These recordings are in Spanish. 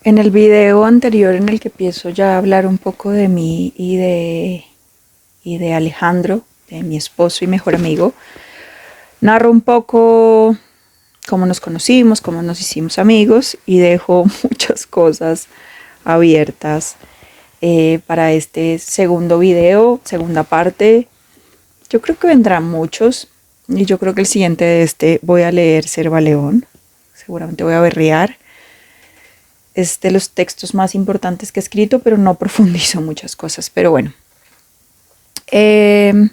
En el video anterior en el que empiezo ya a hablar un poco de mí y de Alejandro, de mi esposo y mejor amigo, narro un poco cómo nos conocimos, cómo nos hicimos amigos y dejo muchas cosas abiertas para este segundo video, segunda parte. Yo creo que vendrán muchos y yo creo que el siguiente de este voy a leer Serva León, seguramente voy a berrear. Es de los textos más importantes que he escrito, pero no profundizo muchas cosas. Pero bueno, en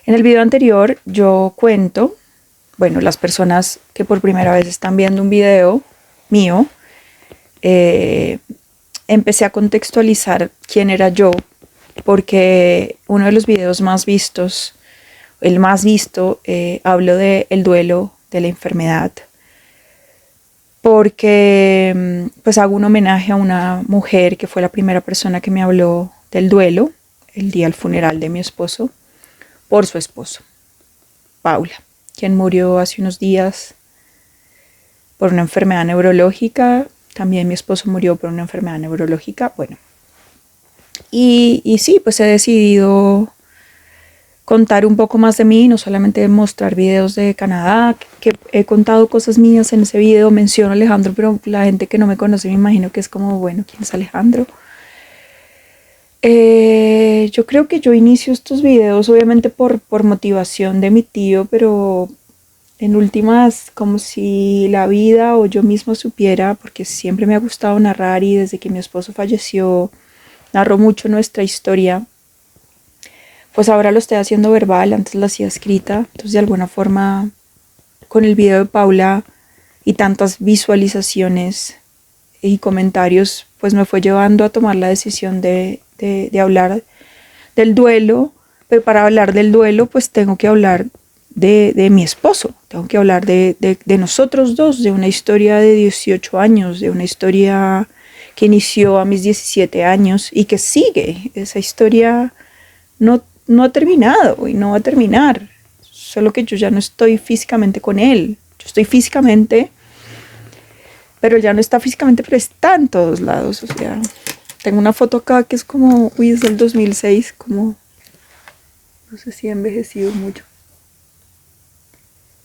el video anterior yo cuento, bueno, las personas que por primera vez están viendo un video mío, empecé a contextualizar quién era yo, porque uno de los videos más vistos, el más visto, hablo del duelo, de la enfermedad, porque pues hago un homenaje a una mujer que fue la primera persona que me habló del duelo el día del funeral de mi esposo por su esposo, Paula, quien murió hace unos días por una enfermedad neurológica. También mi esposo murió por una enfermedad neurológica. Bueno, y sí, pues he decidido contar un poco más de mí, no solamente mostrar videos de Canadá, que he contado cosas mías en ese video, menciono a Alejandro, pero la gente que no me conoce me imagino que es como, bueno, ¿quién es Alejandro? Yo creo que yo inicio estos videos obviamente por motivación de mi tío, pero en últimas como si la vida o yo mismo supiera, porque siempre me ha gustado narrar y desde que mi esposo falleció narro mucho nuestra historia. Pues ahora lo estoy haciendo verbal, antes lo hacía escrita, entonces de alguna forma con el video de Paula y tantas visualizaciones y comentarios, pues me fue llevando a tomar la decisión de hablar del duelo, pero para hablar del duelo pues tengo que hablar de mi esposo, tengo que hablar de nosotros dos, de una historia de 18 años, de una historia que inició a mis 17 años y que sigue, esa historia no ha terminado y no va a terminar, solo que yo ya no estoy físicamente con él, yo estoy físicamente, pero ya no está físicamente, pero está en todos lados, o sea, tengo una foto acá que es como, uy, es del 2006, como, no sé si ha envejecido mucho,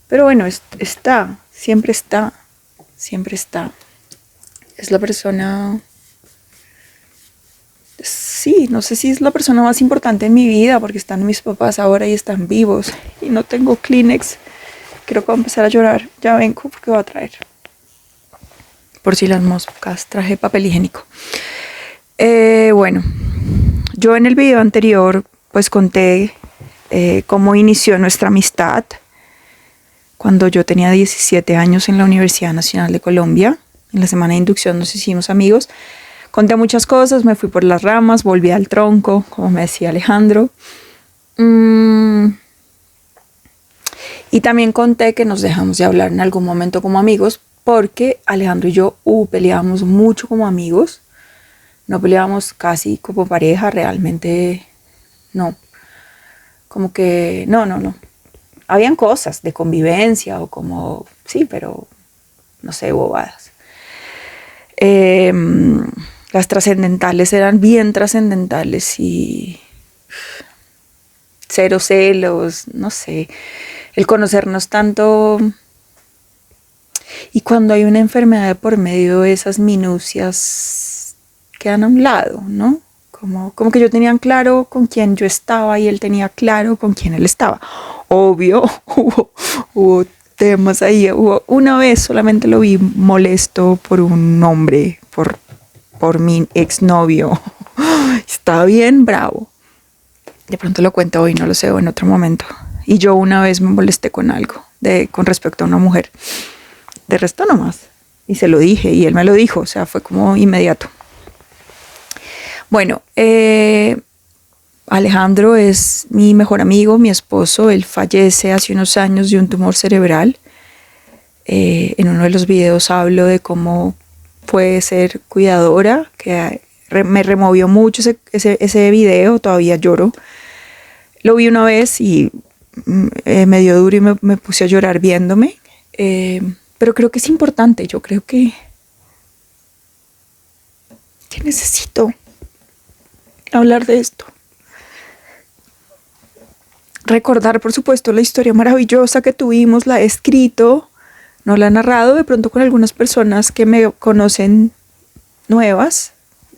pero bueno, está, siempre está, siempre está, es la persona. Sí, no sé si es la persona más importante en mi vida porque están mis papás ahora y están vivos y no tengo Kleenex. Creo que voy a empezar a llorar. Ya vengo porque voy a traer. Por si las moscas, traje papel higiénico. Bueno, yo en el video anterior pues conté cómo inició nuestra amistad cuando yo tenía 17 años en la Universidad Nacional de Colombia. En la semana de inducción nos hicimos amigos. Conté muchas cosas, me fui por las ramas, volví al tronco, como me decía Alejandro. Y también conté que nos dejamos de hablar en algún momento como amigos, porque Alejandro y yo peleábamos mucho como amigos. No peleábamos casi como pareja, realmente no. Como que no. Habían cosas de convivencia o como, sí, pero no sé, bobadas. Las trascendentales eran bien trascendentales y cero celos, no sé, el conocernos tanto. Y cuando hay una enfermedad de por medio, esas minucias quedan a un lado, ¿no? Como que yo tenía claro con quién yo estaba y él tenía claro con quién él estaba. Obvio, hubo temas ahí. Una vez solamente lo vi molesto por un hombre, por mi exnovio. Estaba bien bravo. De pronto lo cuento hoy, no lo sé, o en otro momento. Y yo una vez me molesté con algo, con respecto a una mujer. De resto nomás. Y se lo dije, y él me lo dijo, o sea, fue como inmediato. Bueno, Alejandro es mi mejor amigo, mi esposo. Él fallece hace unos años de un tumor cerebral. En uno de los videos hablo de cómo puede ser cuidadora, que me removió mucho ese video, todavía lloro. Lo vi una vez y me dio duro y me puse a llorar viéndome. Pero creo que es importante, yo creo que necesito hablar de esto. Recordar, por supuesto, la historia maravillosa que tuvimos, la he escrito, no la he narrado, de pronto con algunas personas que me conocen nuevas,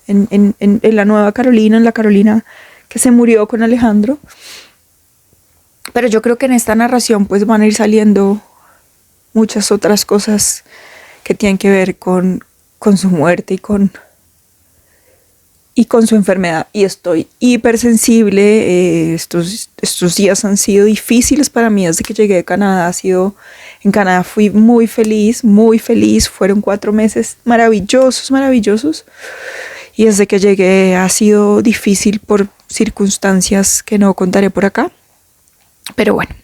en la nueva Carolina, en la Carolina que se murió con Alejandro. Pero yo creo que en esta narración pues van a ir saliendo muchas otras cosas que tienen que ver con su muerte y con su enfermedad. Y estoy hipersensible. Estos días han sido difíciles para mí desde que llegué de Canadá. En Canadá fui muy feliz, muy feliz. Fueron 4 meses maravillosos, maravillosos. Y desde que llegué ha sido difícil por circunstancias que no contaré por acá. Pero bueno,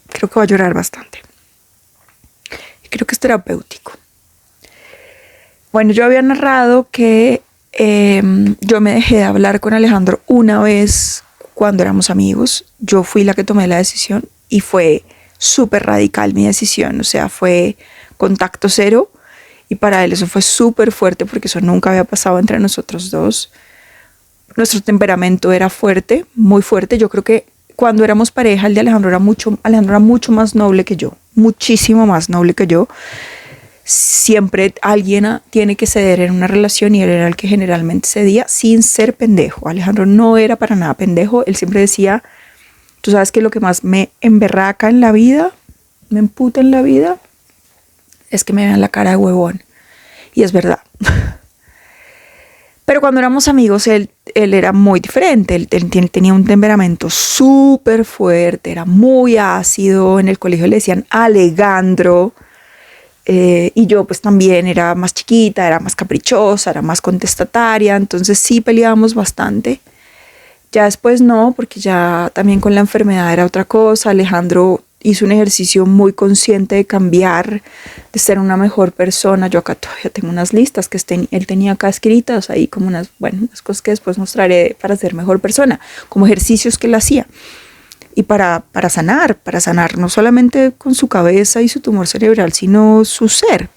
creo que voy a llorar bastante. Y creo que es terapéutico. Bueno, yo había narrado que yo me dejé de hablar con Alejandro una vez cuando éramos amigos. Yo fui la que tomé la decisión y fue súper radical mi decisión. O sea, fue contacto cero y para él eso fue súper fuerte porque eso nunca había pasado entre nosotros dos. Nuestro temperamento era fuerte, muy fuerte. Yo creo que cuando éramos pareja, el de Alejandro era mucho más noble que yo, muchísimo más noble que yo. Siempre alguien tiene que ceder en una relación y él era el que generalmente cedía sin ser pendejo. Alejandro no era para nada pendejo. Él siempre decía, tú sabes que lo que más me emberraca en la vida, me emputa en la vida, es que me vean la cara de huevón. Y es verdad. Pero cuando éramos amigos, él era muy diferente. Él tenía un temperamento súper fuerte, era muy ácido. En el colegio le decían Alejandro. Y yo pues también era más chiquita, era más caprichosa, era más contestataria. Entonces sí peleábamos bastante. Ya después no, porque ya también con la enfermedad era otra cosa. Alejandro hizo un ejercicio muy consciente de cambiar, de ser una mejor persona. Yo acá todavía tengo unas listas que él tenía acá escritas, ahí como unas cosas que después mostraré para ser mejor persona, como ejercicios que él hacía. Y para sanar no solamente con su cabeza y su tumor cerebral, sino su ser.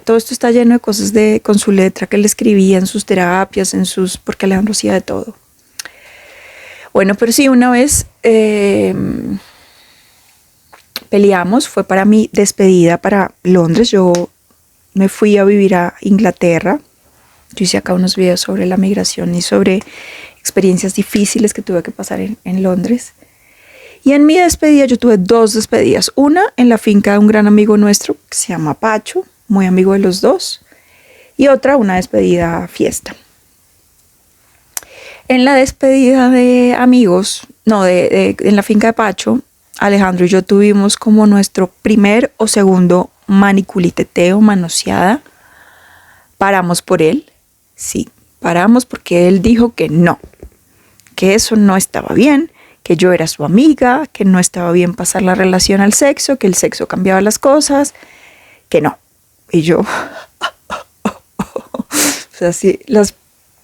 Todo esto está lleno de cosas con su letra que él escribía en sus terapias, porque Alejandro hacía de todo. Bueno, pero sí, una vez peleamos, fue para mi despedida para Londres. Yo me fui a vivir a Inglaterra. Yo hice acá unos videos sobre la migración y sobre experiencias difíciles que tuve que pasar en Londres. Y en mi despedida yo tuve 2 despedidas. Una en la finca de un gran amigo nuestro que se llama Pacho, muy amigo de los dos. Y otra, una despedida fiesta. En la despedida de amigos, en la finca de Pacho, Alejandro y yo tuvimos como nuestro primer o segundo maniculiteteo, manoseada. Paramos por él, sí, paramos porque él dijo que no, que eso no estaba bien, que yo era su amiga, que no estaba bien pasar la relación al sexo, que el sexo cambiaba las cosas, que no. Y yo, o sea, sí, las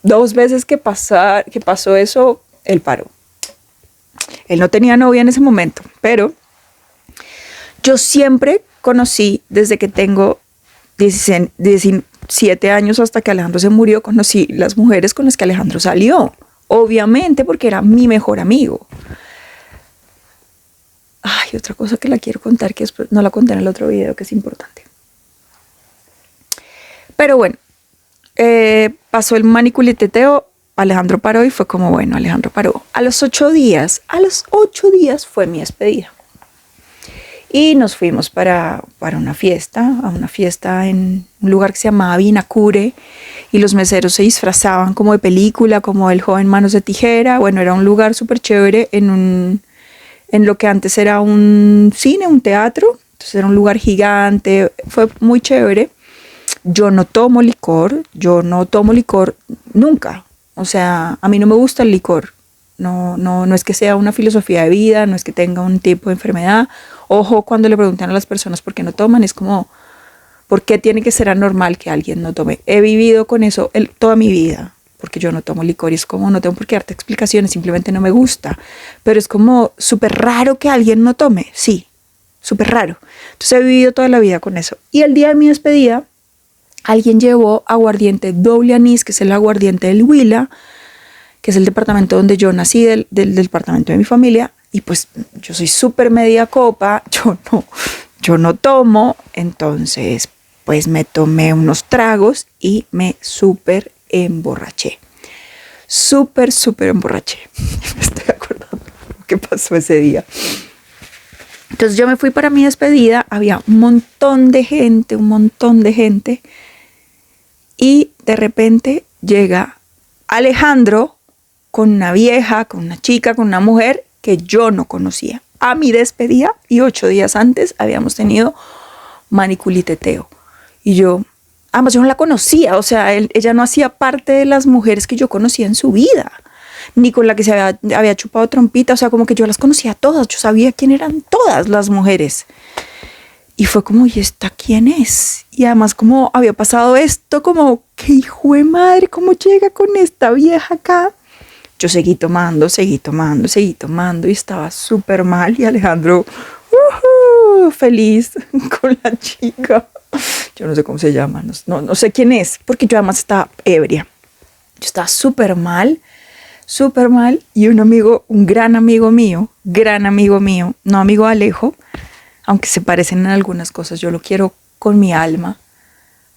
2 veces que pasó eso, él paró. Él no tenía novia en ese momento, pero yo siempre conocí, desde que tengo 17 años hasta que Alejandro se murió, conocí las mujeres con las que Alejandro salió. Obviamente porque era mi mejor amigo. Ay, otra cosa que la quiero contar, que después no la conté en el otro video, que es importante. Pero bueno, pasó el maniculiteteo, Alejandro paró y fue como, bueno, Alejandro paró. A los 8 días fue mi despedida. Y nos fuimos para una fiesta en un lugar que se llamaba Vinacure, y los meseros se disfrazaban como de película, como el joven Manos de Tijera. Bueno, era un lugar súper chévere en lo que antes era un cine, un teatro. Entonces era un lugar gigante, fue muy chévere. Yo no tomo licor nunca. O sea, a mí no me gusta el licor. No es que sea una filosofía de vida, no es que tenga un tipo de enfermedad. Ojo, cuando le preguntan a las personas por qué no toman, es como, ¿por qué tiene que ser anormal que alguien no tome? He vivido con eso toda mi vida, porque yo no tomo licor y es como, no tengo por qué darte explicaciones, simplemente no me gusta. Pero es como súper raro que alguien no tome, sí, súper raro. Entonces he vivido toda la vida con eso. Y el día de mi despedida, alguien llevó aguardiente doble anís, que es el aguardiente del Huila, que es el departamento donde yo nací, del departamento de mi familia, y pues yo soy súper media copa, yo no tomo, entonces pues me tomé unos tragos y me súper emborraché. Súper emborraché. Me estoy acordando qué pasó ese día. Entonces yo me fui para mi despedida, había un montón de gente, y de repente llega Alejandro con una vieja, con una chica, con una mujer que yo no conocía. A mi despedida, y 8 días antes habíamos tenido maniculiteteo. Y yo, además yo no la conocía, o sea, ella no hacía parte de las mujeres que yo conocía en su vida, ni con la que se había chupado trompita, o sea, como que yo las conocía todas, yo sabía quién eran todas las mujeres. Y fue como, ¿y esta quién es? Y además como había pasado esto, como, ¿qué hijo de madre? ¿Cómo llega con esta vieja acá? Yo seguí tomando y estaba súper mal. Y Alejandro, feliz con la chica. Yo no sé cómo se llama, no sé quién es, porque yo además estaba ebria. Yo estaba súper mal. Y un gran amigo mío, no amigo Alejo, aunque se parecen en algunas cosas, yo lo quiero con mi alma.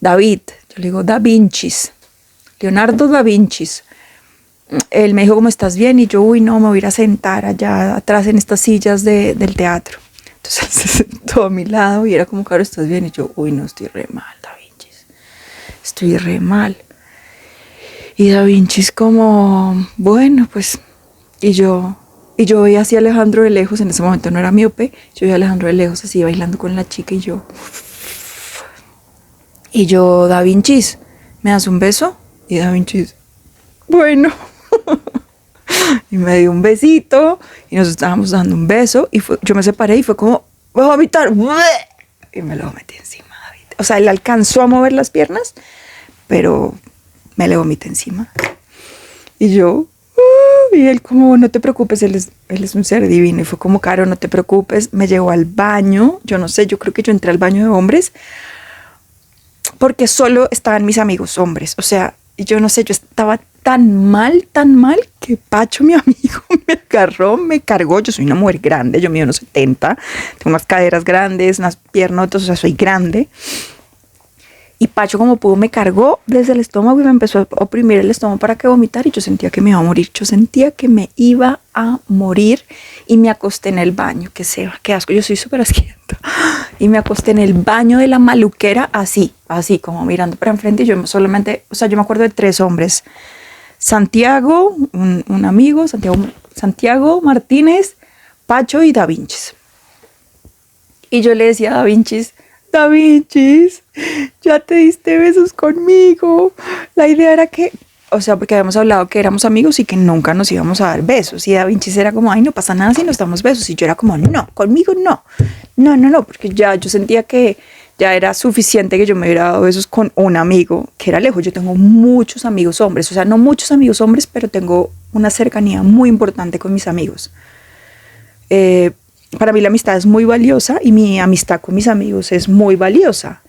David, yo le digo Da Vincis, Leonardo Da Vincis. Él me dijo, ¿cómo estás bien? Y yo, no, me voy a ir a sentar allá atrás en estas sillas del teatro. Entonces se sentó a mi lado y era como, claro, ¿estás bien? Y yo, no, estoy re mal, Da Vincis. Estoy re mal. Y Da Vincis como, bueno, pues, y yo veía así a Alejandro de lejos, en ese momento no era miope, yo veía a Alejandro de lejos así bailando con la chica y yo, Da Vincis, ¿me das un beso? Y Da Vincis, bueno. Y me dio un besito y nos estábamos dando un beso y yo me separé y fue como, voy a vomitar, y me lo metí encima. O sea, él alcanzó a mover las piernas, pero me le vomité encima. Y yo, y él como, no te preocupes, él es un ser divino. Y fue como, Caro, no te preocupes. Me llevó al baño, yo no sé, yo creo que yo entré al baño de hombres porque solo estaban mis amigos hombres. O sea, yo no sé, yo estaba tan mal, que Pacho, mi amigo, me agarró, me cargó. Yo soy una mujer grande, yo mido unos 70, tengo unas caderas grandes, unas piernotas, o sea, soy grande. Y Pacho, como pudo, me cargó desde el estómago y me empezó a oprimir el estómago para que vomitara. Y yo sentía que me iba a morir. Y me acosté en el baño. Qué asco. Yo soy súper asquienta. Y me acosté en el baño de la maluquera, así, como mirando para enfrente. Y yo solamente, o sea, yo me acuerdo de 3 hombres. Santiago, un amigo, Santiago Martínez, Pacho y Da Vincis. Y yo le decía a Da Vincis, ya te diste besos conmigo. La idea era que, o sea, porque habíamos hablado que éramos amigos y que nunca nos íbamos a dar besos. Y Da Vincis era como, no pasa nada si nos damos besos. Y yo era como, no, conmigo no. No, porque ya yo sentía que ya era suficiente que yo me hubiera dado besos con un amigo que era lejos. Yo tengo muchos amigos hombres, o sea, no muchos amigos hombres, pero tengo una cercanía muy importante con mis amigos. Para mí la amistad es muy valiosa y mi amistad con mis amigos es muy valiosa.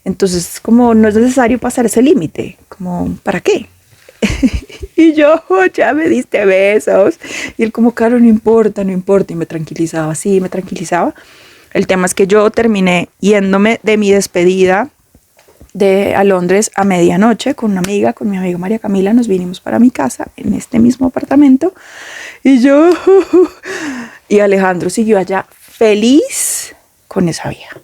Entonces, como no es necesario pasar ese límite, como, ¿para qué? Y yo, ya me diste besos. Y él como, claro, no importa. Y me tranquilizaba. El tema es que yo terminé yéndome de mi despedida a Londres a medianoche con una amiga, con mi amiga María Camila. Nos vinimos para mi casa en este mismo apartamento. Y yo... Y Alejandro siguió allá feliz con esa vieja.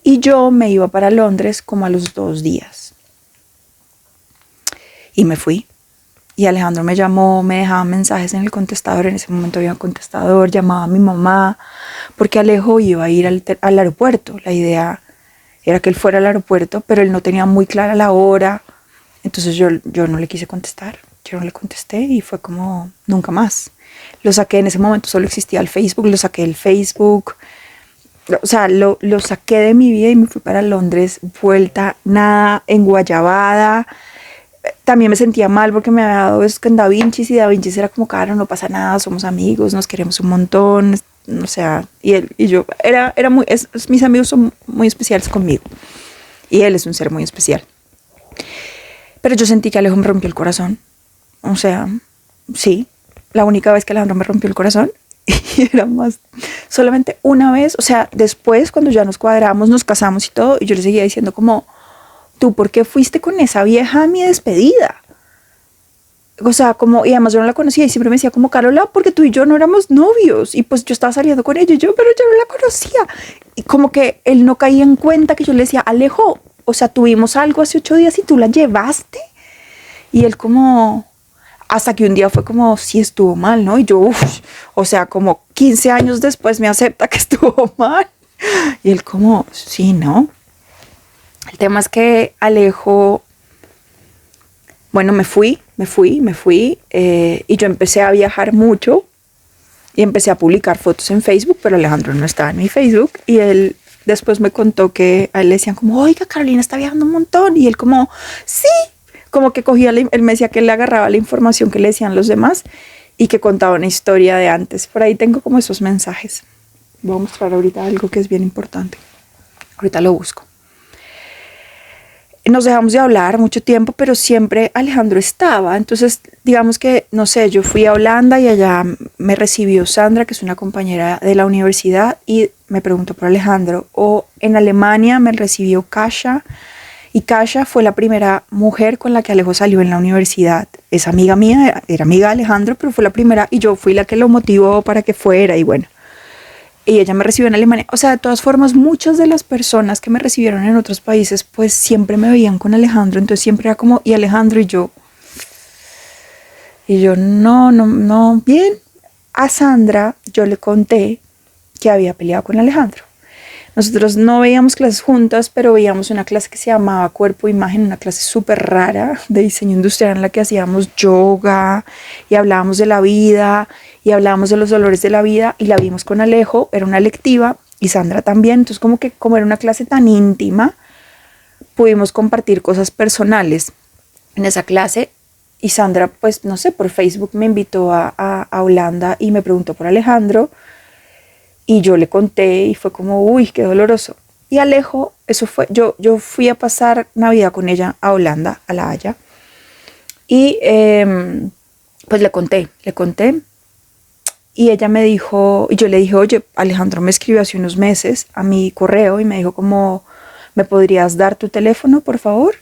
Y yo me iba para Londres como a los 2 días. Y me fui. Y Alejandro me llamó, me dejaba mensajes en el contestador. En ese momento había un contestador, llamaba a mi mamá, porque Alejo iba a ir al aeropuerto. La idea era que él fuera al aeropuerto, pero él no tenía muy clara la hora. Entonces yo no le quise contestar. Yo no le contesté y fue como nunca más. Lo saqué, en ese momento solo existía el Facebook, lo saqué del Facebook. O sea, lo saqué de mi vida y me fui para Londres, vuelta, nada, en Guayabada. También me sentía mal porque me había dado besos con Da Vincis y Da Vincis era como, claro, no pasa nada, somos amigos, nos queremos un montón. O sea, y él y yo, mis amigos son muy especiales conmigo. Y él es un ser muy especial. Pero yo sentí que Alejo me rompió el corazón. O sea, sí, la única vez que Alejandro me rompió el corazón, y era más, solamente una vez, o sea, después cuando ya nos cuadramos, nos casamos y todo, y yo le seguía diciendo como, ¿tú por qué fuiste con esa vieja a mi despedida? O sea, como, y además yo no la conocía y siempre me decía como, Carola, porque tú y yo no éramos novios, y pues yo estaba saliendo con ella y yo, pero yo no la conocía. Y como que él no caía en cuenta que yo le decía, Alejo, o sea, tuvimos algo hace 8 días y tú la llevaste. Y él como, hasta que un día fue como, sí estuvo mal, ¿no? Y yo, o sea, como 15 años después me acepta que estuvo mal. Y él como, sí, ¿no? El tema es que Alejo, bueno, me fui, y yo empecé a viajar mucho y empecé a publicar fotos en Facebook, pero Alejandro no estaba en mi Facebook y él después me contó que a él le decían como, oiga, Carolina está viajando un montón, y él como, sí, como que cogía, él me decía que él le agarraba la información que le decían los demás y que contaba una historia de antes. Por ahí tengo como esos mensajes. Voy a mostrar ahorita algo que es bien importante. Ahorita lo busco. Nos dejamos de hablar mucho tiempo, pero siempre Alejandro estaba. Entonces, digamos que, no sé, yo fui a Holanda y allá me recibió Sandra, que es una compañera de la universidad, y me preguntó por Alejandro. O en Alemania me recibió Kasia, y Kasia fue la primera mujer con la que Alejo salió en la universidad. Es amiga mía, era amiga de Alejandro, pero fue la primera y yo fui la que lo motivó para que fuera y bueno. Y ella me recibió en Alemania. O sea, de todas formas, muchas de las personas que me recibieron en otros países, pues siempre me veían con Alejandro. Entonces siempre era como, y Alejandro y yo. Y yo, no. Bien, a Sandra yo le conté que había peleado con Alejandro. Nosotros no veíamos clases juntas, pero veíamos una clase que se llamaba Cuerpo e Imagen, una clase súper rara de diseño industrial en la que hacíamos yoga y hablábamos de la vida y hablábamos de los dolores de la vida, y la vimos con Alejo, era una electiva, y Sandra también. Entonces como era una clase tan íntima, pudimos compartir cosas personales en esa clase. Y Sandra, pues no sé, por Facebook me invitó a Holanda y me preguntó por Alejandro. Y yo le conté y fue como, uy, qué doloroso. Y Alejo, eso fue, yo fui a pasar Navidad con ella a Holanda, a La Haya. Y pues le conté. Y ella me dijo, y yo le dije, oye, Alejandro me escribió hace unos meses a mi correo y me dijo como, ¿me podrías dar tu teléfono, por favor?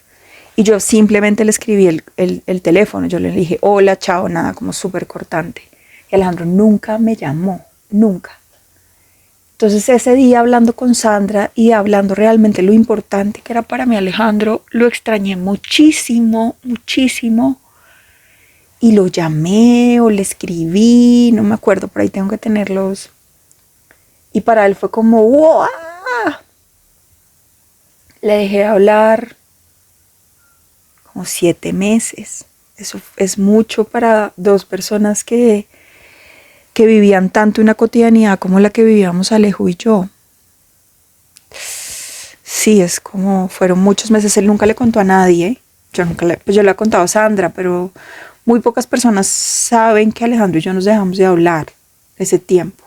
Y yo simplemente le escribí el teléfono. Yo le dije, hola, chao, nada, como súper cortante. Y Alejandro nunca me llamó, nunca. Entonces ese día hablando con Sandra y hablando realmente lo importante que era para mí Alejandro, lo extrañé muchísimo. Y lo llamé o le escribí, no me acuerdo, por ahí tengo que tenerlos. Y para él fue como, ¡wow! Le dejé de hablar como 7 meses. Eso es mucho para dos personas que vivían tanto una cotidianidad como la que vivíamos Alejo y yo. Sí, es como, fueron muchos meses. Él nunca le contó a nadie. Yo le he contado a Sandra, pero muy pocas personas saben que Alejandro y yo nos dejamos de hablar ese tiempo.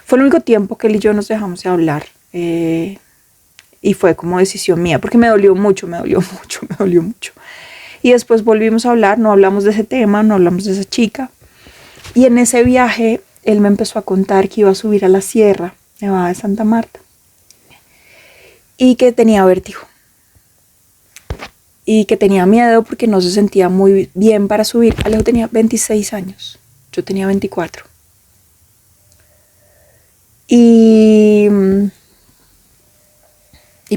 Fue el único tiempo que él y yo nos dejamos de hablar. Y fue como decisión mía, porque me dolió mucho. Y después volvimos a hablar, no hablamos de ese tema, no hablamos de esa chica. Y en ese viaje, él me empezó a contar que iba a subir a la Sierra Nevada de Santa Marta y que tenía vértigo y que tenía miedo porque no se sentía muy bien para subir. Alejo tenía 26 años, yo tenía 24. Y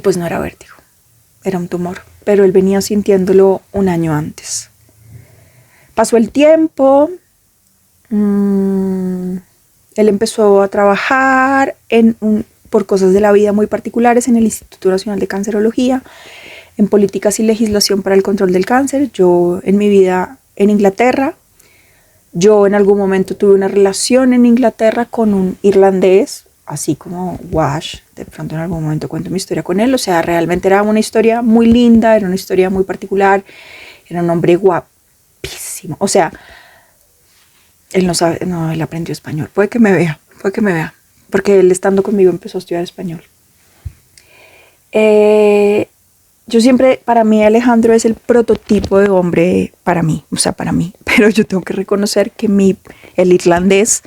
pues no era vértigo, era un tumor, pero él venía sintiéndolo un año antes. Pasó el tiempo. Él empezó a trabajar por cosas de la vida muy particulares en el Instituto Nacional de Cancerología, en políticas y legislación para el control del cáncer. Yo en mi vida en Inglaterra, yo en algún momento tuve una relación en Inglaterra con un irlandés, así como Wash, de pronto en algún momento cuento mi historia con él. O sea, realmente era una historia muy linda, era una historia muy particular, era un hombre guapísimo. O sea, él no sabe, no, él aprendió español. Puede que me vea, porque él estando conmigo empezó a estudiar español. yo siempre, para mí Alejandro es el prototipo de hombre para mí, o sea, para mí. Pero yo tengo que reconocer que el irlandés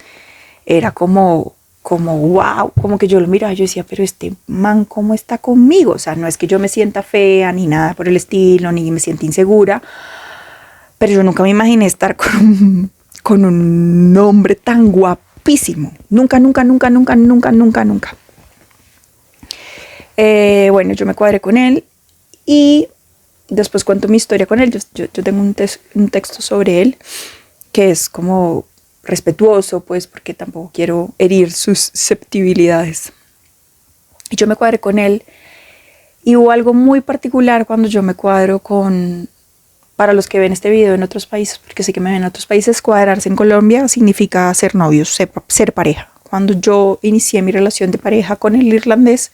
era como wow, como que yo lo miraba, yo decía, pero este man, ¿cómo está conmigo? O sea, no es que yo me sienta fea ni nada por el estilo, ni me sienta insegura, pero yo nunca me imaginé estar con un hombre tan guapísimo. Nunca, nunca, nunca, nunca, nunca, nunca, nunca. Bueno, yo me cuadré con él y después cuento mi historia con él. Yo tengo un texto sobre él que es como respetuoso, pues, porque tampoco quiero herir sus susceptibilidades. Y yo me cuadré con él y hubo algo muy particular cuando yo me cuadro para los que ven este video en otros países, porque sé que me ven en otros países, cuadrarse en Colombia significa ser novios, ser pareja. Cuando yo inicié mi relación de pareja con el irlandés,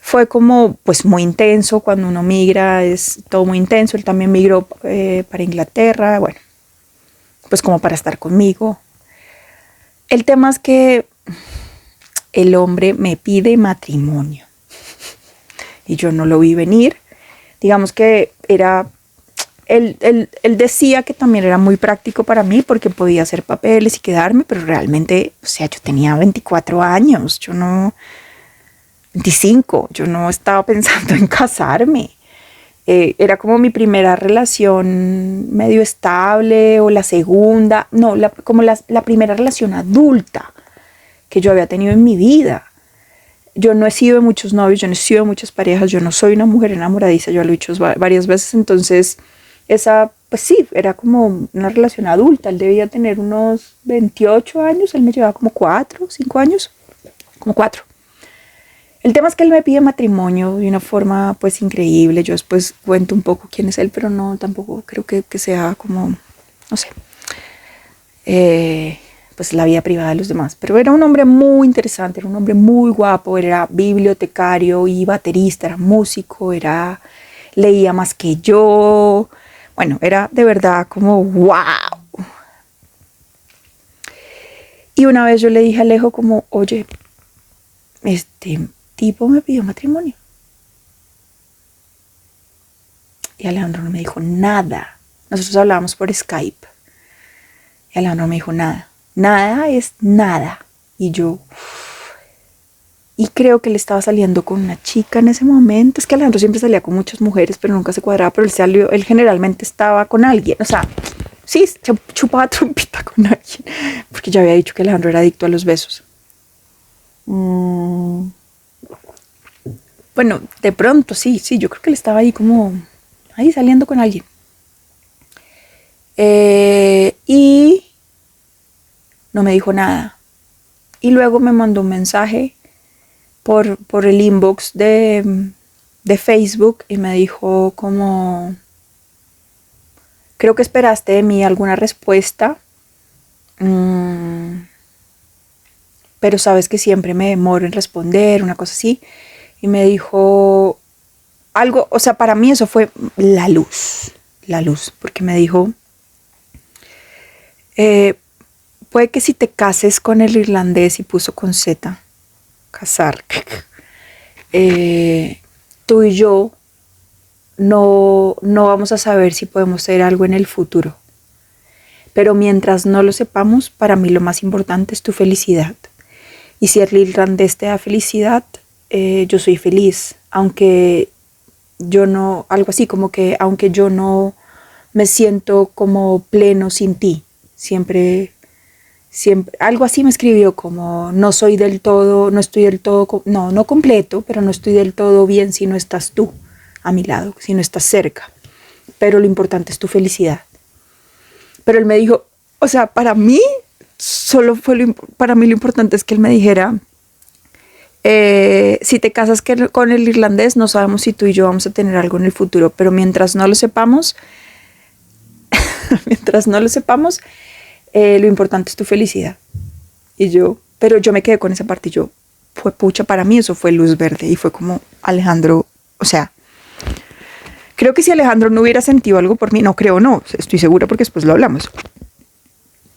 fue como pues muy intenso. Cuando uno migra es todo muy intenso. Él también migró para Inglaterra, bueno, pues como para estar conmigo. El tema es que el hombre me pide matrimonio y yo no lo vi venir. Digamos que él decía que también era muy práctico para mí porque podía hacer papeles y quedarme, pero realmente, o sea, yo tenía 24 años, 25, yo no estaba pensando en casarme. Era como mi primera relación medio estable o la segunda, no, como la primera relación adulta que yo había tenido en mi vida. Yo no he sido de muchos novios, yo no he sido de muchas parejas, yo no soy una mujer enamoradiza, yo lo he dicho varias veces, entonces esa, pues sí, era como una relación adulta. Él debía tener unos 28 años, él me llevaba como 4, 5 años, como 4. El tema es que él me pide matrimonio de una forma pues increíble. Yo después cuento un poco quién es él, pero no, tampoco creo que sea como, no sé, pues la vida privada de los demás. Pero era un hombre muy interesante, era un hombre muy guapo, era bibliotecario y baterista, era músico, leía más que yo. Bueno, era de verdad como wow. Y una vez yo le dije a Alejo como, oye, este tipo me pidió matrimonio. Y Alejandro no me dijo nada. Nosotros hablábamos por Skype. Y Alejandro me dijo nada. Nada es nada. Y yo... Y creo que él estaba saliendo con una chica en ese momento. Es que Alejandro siempre salía con muchas mujeres, pero nunca se cuadraba. Pero él generalmente estaba con alguien. O sea, sí, chupaba trompita con alguien. Porque ya había dicho que Alejandro era adicto a los besos. Bueno, de pronto, sí, yo creo que él estaba ahí como, ahí saliendo con alguien. Y no me dijo nada. Y luego me mandó un mensaje por el inbox de Facebook y me dijo como, creo que esperaste de mí alguna respuesta, pero sabes que siempre me demoro en responder, una cosa así. Y me dijo algo, o sea, para mí eso fue la luz, porque me dijo, puede que si te cases con el irlandés, y puso con Z, casar, tú y yo no vamos a saber si podemos hacer algo en el futuro. Pero mientras no lo sepamos, para mí lo más importante es tu felicidad. Y si el irlandés te da felicidad, yo soy feliz, aunque yo no, algo así como que aunque yo no me siento como pleno sin ti, siempre, algo así me escribió como no estoy del todo, no completo, pero no estoy del todo bien si no estás tú a mi lado, si no estás cerca, pero lo importante es tu felicidad. Pero él me dijo, o sea, para mí lo importante es que él me dijera, si te casas con el irlandés, no sabemos si tú y yo vamos a tener algo en el futuro, pero mientras no lo sepamos, lo importante es tu felicidad. Pero yo me quedé con esa parte y fue pucha, para mí eso fue luz verde y fue como Alejandro, o sea, creo que si Alejandro no hubiera sentido algo por mí, no, estoy segura porque después lo hablamos.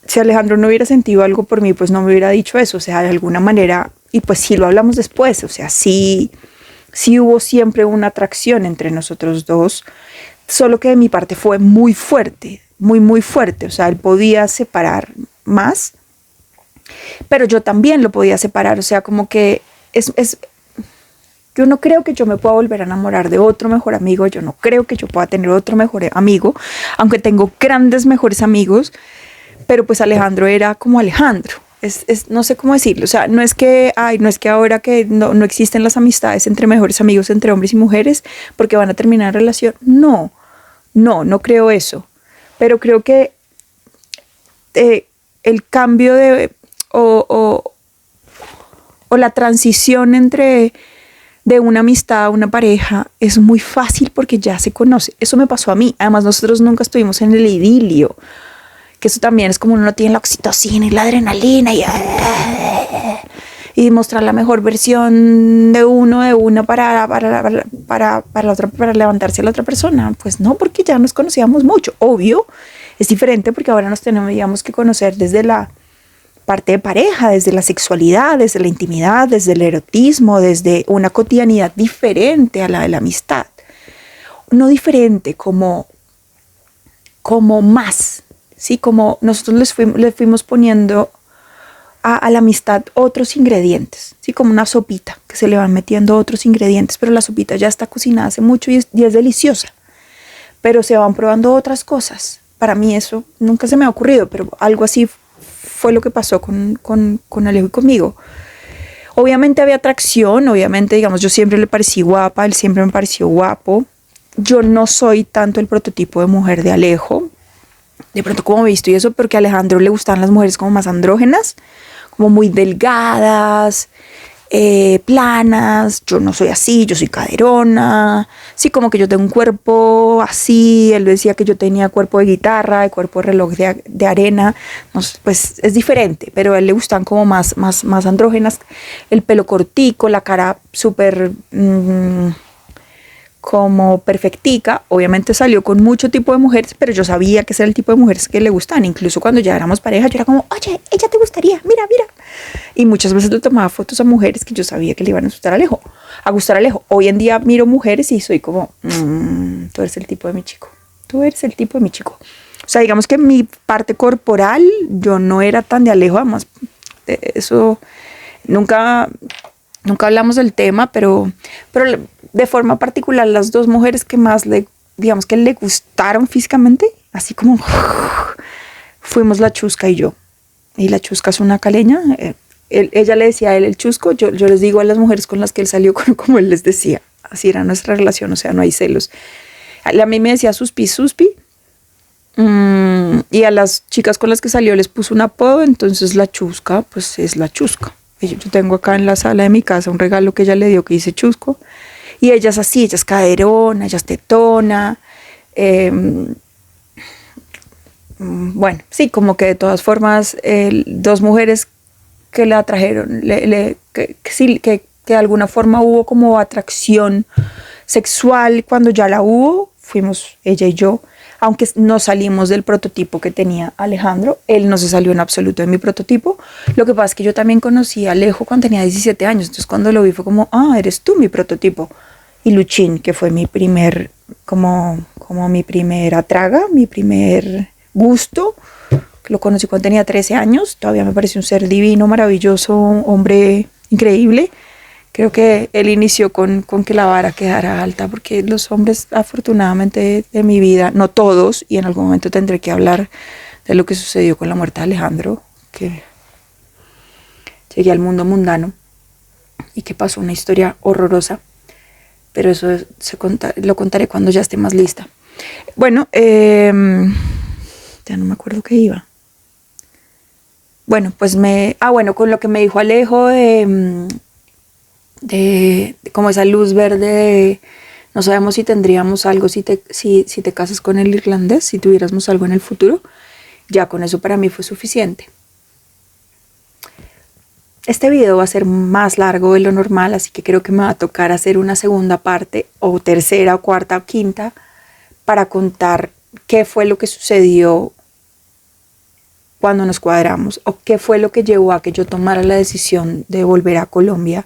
Si Alejandro no hubiera sentido algo por mí, pues no me hubiera dicho eso, o sea, de alguna manera, y pues sí lo hablamos después, o sea, sí sí hubo siempre una atracción entre nosotros dos, solo que de mi parte fue muy fuerte, muy, muy fuerte. O sea, él podía separar más, pero yo también lo podía separar. O sea, como que yo no creo que yo me pueda volver a enamorar de otro mejor amigo, yo no creo que yo pueda tener otro mejor amigo, aunque tengo grandes mejores amigos, pero pues Alejandro era como Alejandro. No sé cómo decirlo, o sea, no es que ahora que no existen las amistades entre mejores amigos, entre hombres y mujeres, porque van a terminar en relación. No creo eso. Pero creo que el cambio o la transición de una amistad a una pareja es muy fácil porque ya se conoce. Eso me pasó a mí. Además, nosotros nunca estuvimos en el idilio, que eso también es como uno no tiene la oxitocina y la adrenalina y mostrar la mejor versión de uno, de una para la otra, para levantarse a la otra persona. Pues no, porque ya nos conocíamos mucho. Obvio, es diferente porque ahora nos teníamos que conocer desde la parte de pareja, desde la sexualidad, desde la intimidad, desde el erotismo, desde una cotidianidad diferente a la de la amistad. No diferente, como más, ¿sí? Como nosotros le fuimos poniendo a la amistad otros ingredientes, ¿sí? Como una sopita, que se le van metiendo otros ingredientes, pero la sopita ya está cocinada hace mucho y es deliciosa, pero se van probando otras cosas. Para mí eso nunca se me ha ocurrido, pero algo así fue lo que pasó con Alejo y conmigo. Obviamente había atracción, obviamente, digamos, yo siempre le parecí guapa, él siempre me pareció guapo. Yo no soy tanto el prototipo de mujer de Alejo, de pronto como he visto y eso, porque a Alejandro le gustan las mujeres como más andrógenas, como muy delgadas, planas. Yo no soy así, yo soy caderona, sí, como que yo tengo un cuerpo así. Él decía que yo tenía cuerpo de guitarra, de cuerpo de reloj de arena. No sé, pues es diferente, pero a él le gustan como más andrógenas, el pelo cortico, la cara súper como perfectica. Obviamente salió con mucho tipo de mujeres, pero yo sabía que ese era el tipo de mujeres que le gustan. Incluso cuando ya éramos pareja, yo era como, oye, ella te gustaría, mira. Y muchas veces le tomaba fotos a mujeres que yo sabía que le iban a gustar a Alejo. Hoy en día miro mujeres y soy como, tú eres el tipo de mi chico. O sea, digamos que mi parte corporal, yo no era tan de Alejo, además, eso nunca hablamos del tema, pero de forma particular, las dos mujeres que más digamos que le gustaron físicamente, así como fuimos la Chusca y yo. Y la Chusca es una caleña. Ella le decía a él el chusco, yo les digo a las mujeres con las que él salió como él les decía. Así era nuestra relación, o sea, no hay celos. A mí me decía suspi, y a las chicas con las que salió les puso un apodo, entonces la Chusca, pues es la Chusca. Yo tengo acá en la sala de mi casa un regalo que ella le dio que dice Chusco, y ella es así, ella es caderona, ella es tetona. Bueno, sí, como que de todas formas, dos mujeres que la atrajeron, que de alguna forma hubo como atracción sexual. Cuando ya la hubo, fuimos ella y yo, aunque no salimos del prototipo que tenía Alejandro. Él no se salió en absoluto de mi prototipo. Lo que pasa es que yo también conocí a Alejo cuando tenía 17 años, entonces cuando lo vi fue como, eres tú mi prototipo. Y Luchín, que fue mi primer, como mi primera traga, mi primer gusto, que lo conocí cuando tenía 13 años, todavía me pareció un ser divino, maravilloso, un hombre increíble. Creo que él inició con que la vara quedara alta, porque los hombres, afortunadamente, de mi vida, no todos, y en algún momento tendré que hablar de lo que sucedió con la muerte de Alejandro, que llegué al mundo mundano y que pasó una historia horrorosa, pero eso lo contaré cuando ya esté más lista. Bueno, ya no me acuerdo qué iba. Bueno, pues con lo que me dijo Alejo de como esa luz verde, no sabemos si tendríamos algo si te casas con el irlandés, si tuviéramos algo en el futuro. Ya con eso para mí fue suficiente. Este video va a ser más largo de lo normal, así que creo que me va a tocar hacer una segunda parte, o tercera, o cuarta, o quinta, para contar qué fue lo que sucedió cuando nos cuadramos, o qué fue lo que llevó a que yo tomara la decisión de volver a Colombia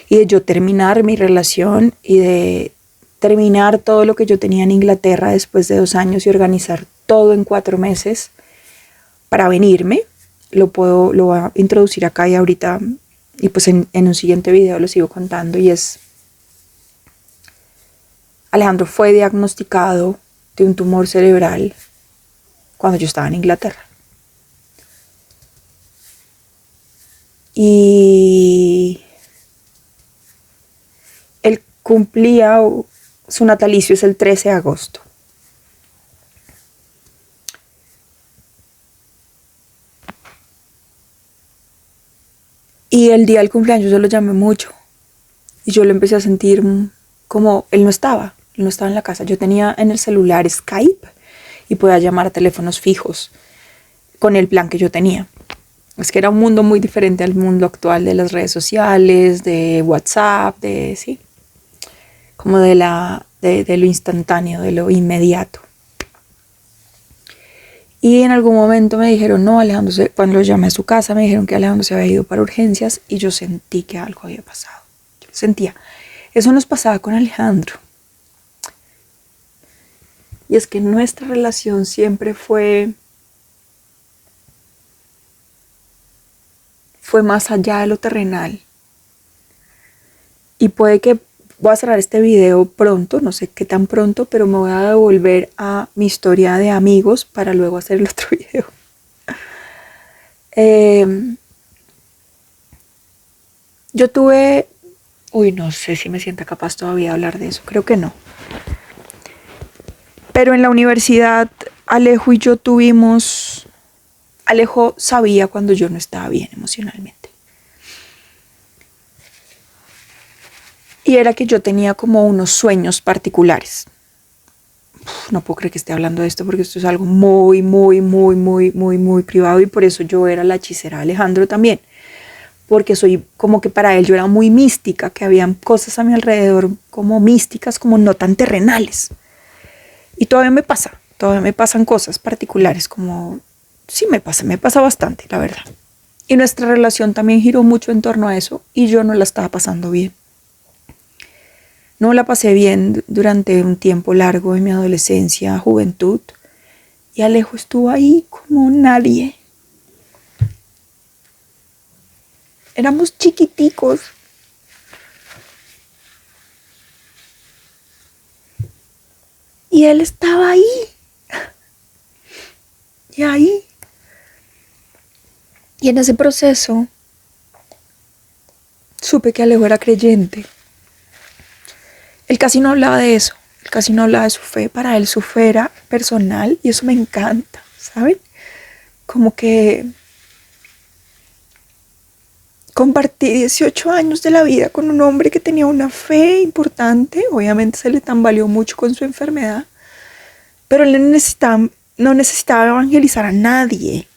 y de yo terminar mi relación y de terminar todo lo que yo tenía en Inglaterra después de 2 años y organizar todo en 4 meses para venirme. Lo voy a introducir acá y ahorita, y pues en un siguiente video lo sigo contando. Y es: Alejandro fue diagnosticado de un tumor cerebral cuando yo estaba en Inglaterra. Y él cumplía, su natalicio es el 13 de agosto. Y el día del cumpleaños yo lo llamé mucho. Y yo lo empecé a sentir como él no estaba en la casa. Yo tenía en el celular Skype y podía llamar a teléfonos fijos con el plan que yo tenía. Es que era un mundo muy diferente al mundo actual de las redes sociales, de WhatsApp, como de lo instantáneo, de lo inmediato. Y en algún momento me dijeron, no, Alejandro, cuando lo llamé a su casa, me dijeron que Alejandro se había ido para urgencias y yo sentí que algo había pasado. Yo sentía, eso nos pasaba con Alejandro. Y es que nuestra relación siempre fue más allá de lo terrenal. Y puede que voy a cerrar este video pronto, no sé qué tan pronto, pero me voy a devolver a mi historia de amigos para luego hacer el otro video. Yo tuve, no sé si me sienta capaz todavía de hablar de eso, creo que no. Pero en la universidad Alejo y yo tuvimos, Alejo sabía cuando yo no estaba bien emocionalmente. Y era que yo tenía como unos sueños particulares. No puedo creer que esté hablando de esto porque esto es algo muy, muy, muy, muy, muy, muy privado, y por eso yo era la hechicera de Alejandro también. Porque soy como que para él yo era muy mística, que habían cosas a mi alrededor como místicas, como no tan terrenales. Y todavía me pasan cosas particulares, como sí me pasa bastante, la verdad. Y nuestra relación también giró mucho en torno a eso y yo no la estaba pasando bien. No la pasé bien durante un tiempo largo en mi adolescencia, juventud, y Alejo estuvo ahí como nadie. Éramos chiquiticos. Y él estaba ahí. Y ahí. Y en ese proceso supe que Alejo era creyente. Él casi no hablaba de eso. Él casi no hablaba de su fe. Para él su fe era personal y eso me encanta, ¿saben? Como que compartí 18 años de la vida con un hombre que tenía una fe importante. Obviamente se le tambaleó mucho con su enfermedad, pero él no necesitaba evangelizar a nadie,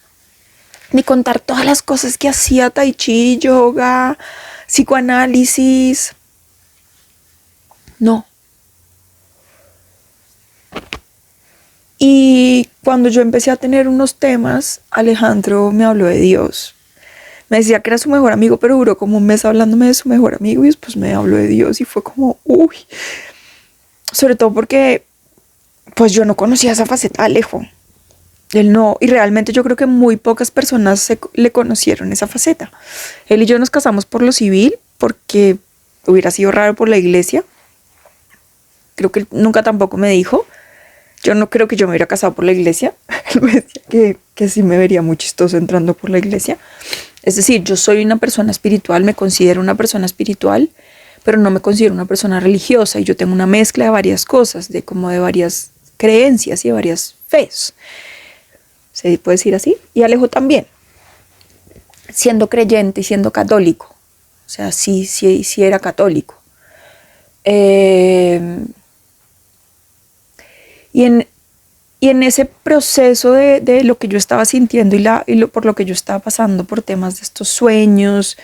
ni contar todas las cosas que hacía: tai chi, yoga, psicoanálisis. No. Y cuando yo empecé a tener unos temas, Alejandro me habló de Dios. Me decía que era su mejor amigo, pero duró como un mes hablándome de su mejor amigo y después me habló de Dios y fue como, uy. Sobre todo porque pues yo no conocía esa faceta de Alejo. Él no, y realmente yo creo que muy pocas personas le conocieron esa faceta. Él y yo nos casamos por lo civil porque hubiera sido raro por la iglesia. Creo que él nunca tampoco me dijo. Yo no creo que yo me hubiera casado por la iglesia. Él me decía que sí me vería muy chistoso entrando por la iglesia. Es decir, yo soy una persona espiritual, me considero una persona espiritual, pero no me considero una persona religiosa. Y yo tengo una mezcla de varias cosas, de varias creencias y de varias fes. ¿Se puede decir así? Y Alejo también, siendo creyente y siendo católico. O sea, sí era católico. Y en ese proceso de lo que yo estaba sintiendo por lo que yo estaba pasando, por temas de estos sueños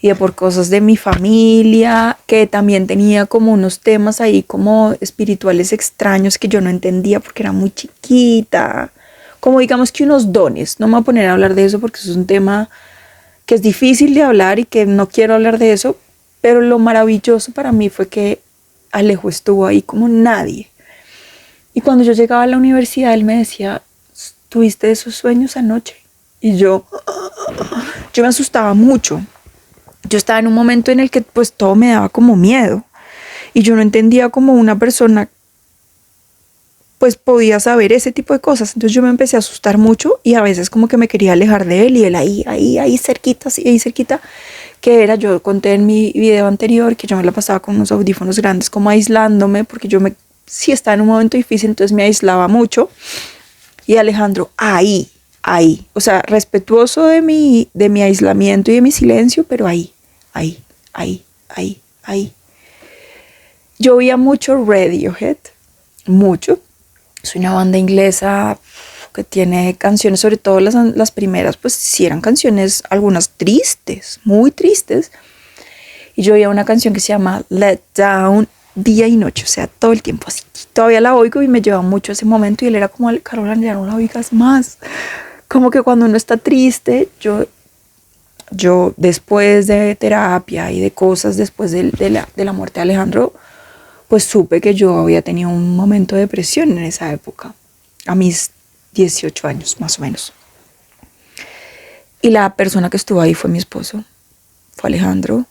y por cosas de mi familia, que también tenía como unos temas ahí como espirituales extraños que yo no entendía porque era muy chiquita, como digamos que unos dones. No me voy a poner a hablar de eso porque eso es un tema que es difícil de hablar y que no quiero hablar de eso, Pero lo maravilloso para mí fue que Alejo estuvo ahí como nadie. Y cuando yo llegaba a la universidad, él me decía, ¿tuviste esos sueños anoche? Y yo me asustaba mucho. Yo estaba en un momento en el que pues todo me daba como miedo. Y yo no entendía cómo una persona pues podía saber ese tipo de cosas. Entonces yo me empecé a asustar mucho y a veces como que me quería alejar de él y él ahí cerquita, sí, ahí cerquita, que era, yo conté en mi video anterior que yo me la pasaba con unos audífonos grandes como aislándome porque sí estaba en un momento difícil, entonces me aislaba mucho. Y Alejandro ahí, o sea, respetuoso de mi aislamiento y de mi silencio, pero ahí. Yo oía mucho Radiohead, mucho. Es una banda inglesa que tiene canciones, sobre todo las primeras, pues sí eran canciones, algunas tristes, muy tristes. Y yo oía una canción que se llama Let Down, día y noche, o sea, todo el tiempo así. Todavía la oigo y me lleva mucho a ese momento y él era como, Carola, ya no la oigas más. Como que cuando uno está triste, yo después de terapia y de cosas después de la muerte de Alejandro, pues supe que yo había tenido un momento de depresión en esa época, a mis 18 años más o menos. Y la persona que estuvo ahí fue mi esposo, fue Alejandro,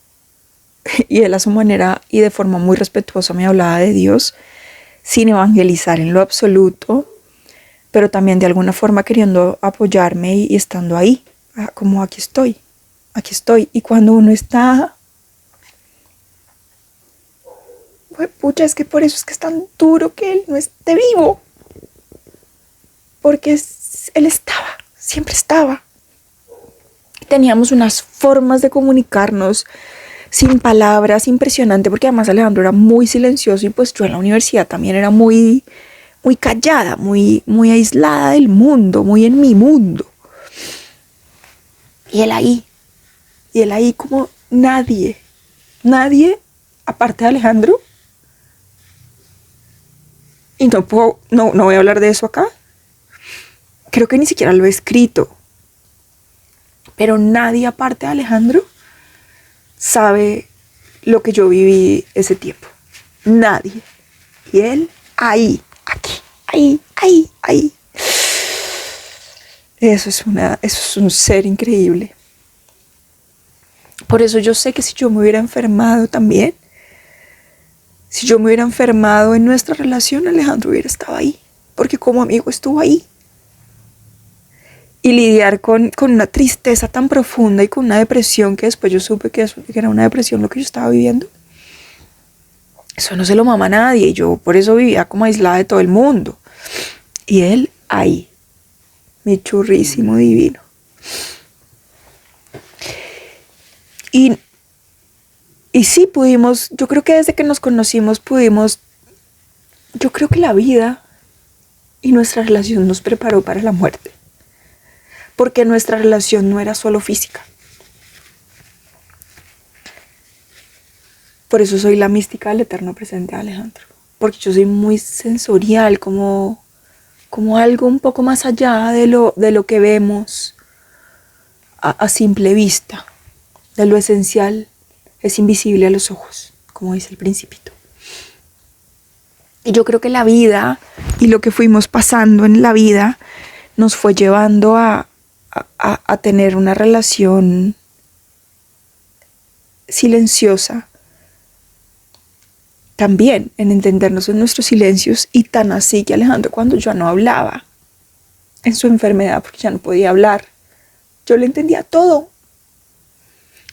y él a su manera y de forma muy respetuosa me hablaba de Dios, sin evangelizar en lo absoluto, pero también de alguna forma queriendo apoyarme y estando ahí, como aquí estoy. Y cuando uno está, pues, pucha, es que por eso es que es tan duro que él no esté vivo, porque él estaba, siempre estaba. Teníamos unas formas de comunicarnos sin palabras impresionante, porque además Alejandro era muy silencioso y pues yo en la universidad también era muy callada, muy aislada del mundo, muy en mi mundo. Y él ahí como nadie, aparte de Alejandro. Y no voy a hablar de eso acá. Creo que ni siquiera lo he escrito. Pero nadie aparte de Alejandro sabe lo que yo viví ese tiempo. Nadie. Y él ahí, aquí, ahí. Eso es un ser increíble. Por eso yo sé que si yo me hubiera enfermado también, si yo me hubiera enfermado en nuestra relación, Alejandro hubiera estado ahí, porque como amigo estuvo ahí. Y lidiar con una tristeza tan profunda y con una depresión que después yo supe que era una depresión lo que yo estaba viviendo. Eso no se lo mama a nadie y yo por eso vivía como aislada de todo el mundo. Y él ahí, mi churrísimo divino. Y sí pudimos, yo creo que desde que nos conocimos yo creo que la vida y nuestra relación nos preparó para la muerte. Porque nuestra relación no era solo física. Por eso soy la mística del eterno presente de Alejandro. Porque yo soy muy sensorial, como algo un poco más allá de lo que vemos a simple vista. De lo esencial es invisible a los ojos, como dice el Principito. Y yo creo que la vida y lo que fuimos pasando en la vida nos fue llevando a tener una relación silenciosa también, en entendernos en nuestros silencios, y tan así que Alejandro, cuando yo no hablaba en su enfermedad porque ya no podía hablar, yo le entendía todo.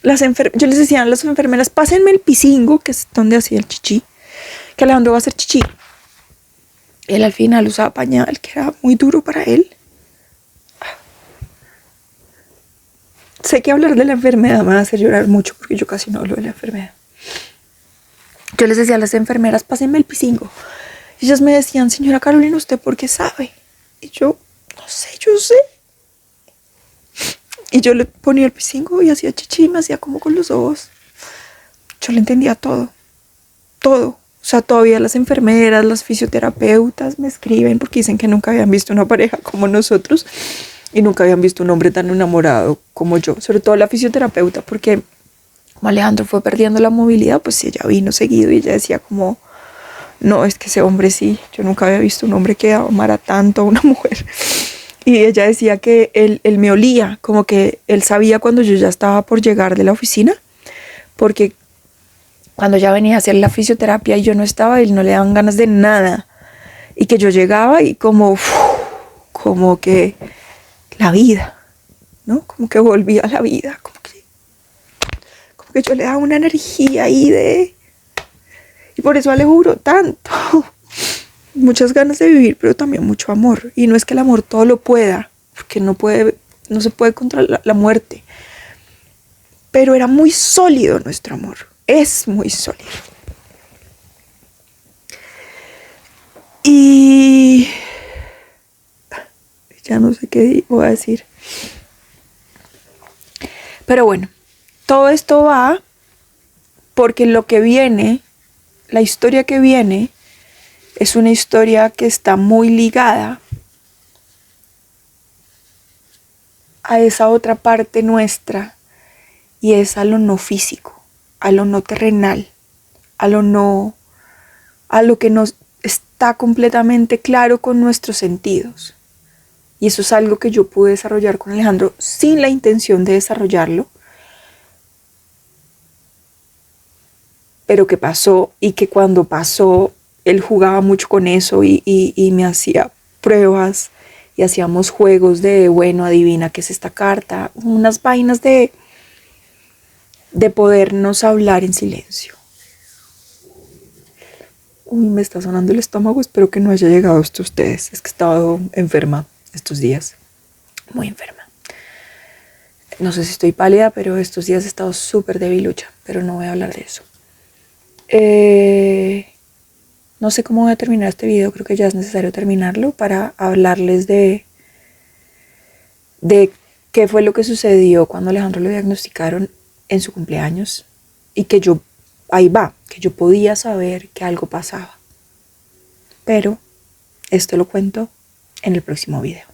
Yo les decía a las enfermeras, pásenme el pisingo, que es donde hacía el chichi, que Alejandro va a hacer chichi. Él al final usaba pañal, que era muy duro para él. Sé que hablar de la enfermedad me va a hacer llorar mucho porque yo casi no hablo de la enfermedad. Yo les decía a las enfermeras, pásenme el pisingo. Y ellas me decían, señora Carolina, ¿usted por qué sabe? Y yo, no sé, yo sé. Y yo le ponía el pisingo y hacía chichi y me hacía como con los ojos. Yo le entendía todo. O sea, todavía las enfermeras, las fisioterapeutas me escriben porque dicen que nunca habían visto una pareja como nosotros y nunca habían visto un hombre tan enamorado como yo. Sobre todo la fisioterapeuta, porque como Alejandro fue perdiendo la movilidad, pues ella vino seguido y ella decía como, no, es que ese hombre sí, yo nunca había visto un hombre que amara tanto a una mujer. Y ella decía que él me olía, como que él sabía cuando yo ya estaba por llegar de la oficina, porque cuando ya venía a hacer la fisioterapia y yo no estaba, él no le daban ganas de nada. Y que yo llegaba y como que la vida, ¿no? Como que volvía a la vida, como que yo le daba una energía ahí de... Y por eso Alejo duró tanto. Muchas ganas de vivir, pero también mucho amor. Y no es que el amor todo lo pueda, porque no se puede contra la muerte. Pero era muy sólido nuestro amor. Es muy sólido. Y ya no sé qué voy a decir. Pero bueno, todo esto va porque lo que viene, la historia que viene, es una historia que está muy ligada a esa otra parte nuestra, y es a lo no físico, a lo no terrenal, a lo que nos está completamente claro con nuestros sentidos. Y eso es algo que yo pude desarrollar con Alejandro sin la intención de desarrollarlo, pero que pasó, y que cuando pasó él jugaba mucho con eso y me hacía pruebas y hacíamos juegos de, bueno, adivina qué es esta carta, unas vainas de podernos hablar en silencio. Uy, me está sonando el estómago, espero que no haya llegado esto a ustedes. Es que he estado enferma estos días, muy enferma. No sé si estoy pálida, pero estos días he estado súper debilucha, pero no voy a hablar de eso. No sé cómo voy a terminar este video, creo que ya es necesario terminarlo para hablarles de qué fue lo que sucedió cuando Alejandro lo diagnosticaron en su cumpleaños, y que que yo podía saber que algo pasaba. Pero esto lo cuento en el próximo video.